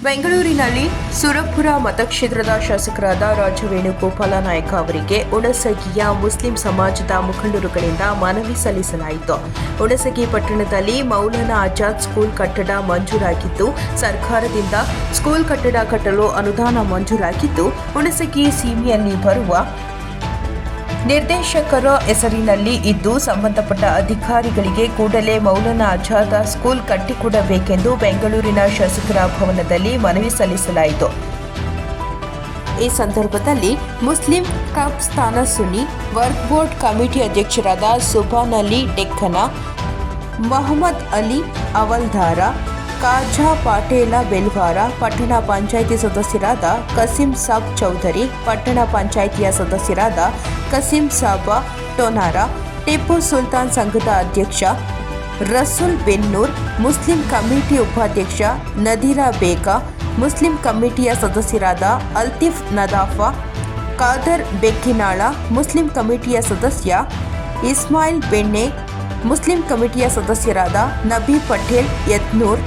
ಬೆಂಗಳೂರಿನಲ್ಲಿ ಸುರಪುರ ಮತಕ್ಷೇತ್ರದ ಶಾಸಕರಾದ ರಾಜವೇಣುಗೋಪಾಲ ನಾಯಕ ಅವರಿಗೆ ಹುಣಸಗಿಯ ಮುಸ್ಲಿಂ ಸಮಾಜದ ಮುಖಂಡರುಗಳಿಂದ ಮನವಿ ಸಲ್ಲಿಸಲಾಯಿತು. ಹುಣಸಗಿ ಪಟ್ಟಣದಲ್ಲಿ ಮೌಲಾನಾ ಆಜಾದ್ ಸ್ಕೂಲ್ ಕಟ್ಟಡ ಮಂಜೂರಾಗಿದ್ದು, ಸರ್ಕಾರದಿಂದ ಸ್ಕೂಲ್ ಕಟ್ಟಡ ಕಟ್ಟಲು ಅನುದಾನ ಮಂಜೂರಾಗಿದ್ದು, ಹುಣಸಗಿ ಸೀಮೆಯಲ್ಲಿ ಬರುವ ನಿರ್ದೇಶಕರ ಹೆಸರಿನಲ್ಲಿ ಇದ್ದು, ಸಂಬಂಧಪಟ್ಟ ಅಧಿಕಾರಿಗಳಿಗೆ ಕೂಡಲೇ ಮೌಲಾನಾ ಆಜಾದ್ ಸ್ಕೂಲ್ ಕಟ್ಟಿಕೊಡಬೇಕೆಂದು ಬೆಂಗಳೂರಿನ ಶಾಸಕರ ಭವನದಲ್ಲಿ ಮನವಿ ಸಲ್ಲಿಸಲಾಯಿತು. ಈ ಸಂದರ್ಭದಲ್ಲಿ ಮುಸ್ಲಿಂ ಕಬ್ರಸ್ಥಾನ ಸುನ್ನಿ ವರ್ಕ್ ಬೋರ್ಡ್ ಕಮಿಟಿ ಅಧ್ಯಕ್ಷರಾದ ಸುಭಾನ್ ಅಲಿ ಡೆಕ್ಕನ, ಮೊಹಮ್ಮದ್ ಅಲಿ ಅವಲ್ದಾರ, ಖಾಜಾ ಪಾಟೇಲ ಬೆಲ್ವಾರ, ಪಟ್ಟಣ ಪಂಚಾಯಿತಿ ಸದಸ್ಯರಾದ ಕಸೀಂ ಸಾಬ್ ಚೌಧರಿ, ಪಟ್ಟಣ ಪಂಚಾಯಿತಿಯ ಸದಸ್ಯರಾದ ಕಸೀಂ ಸಾಬ ಟೋನಾರ, ಟಿಪ್ಪು ಸುಲ್ತಾನ್ ಸಂಘದ ಅಧ್ಯಕ್ಷ ರಸೂಲ್ ಬೆನ್ನೂರ್, ಮುಸ್ಲಿಂ ಕಮಿಟಿ ಉಪಾಧ್ಯಕ್ಷ ನದೀರಾ ಬೇಗ, ಮುಸ್ಲಿಂ ಕಮಿಟಿಯ ಸದಸ್ಯರಾದ ಅಲ್ತೀಫ್ ನದಾಫಾ, ಖಾದರ್ ಬೆಕ್ಕಿನಾಳ, ಮುಸ್ಲಿಂ ಕಮಿಟಿಯ ಸದಸ್ಯ ಇಸ್ಮಾಯಿಲ್ ಬೆಣ್ಣೆ, ಮುಸ್ಲಿಂ ಕಮಿಟಿಯ ಸದಸ್ಯರಾದ ನಬಿ ಪಟೇಲ್ ಯತ್ನೂರ್,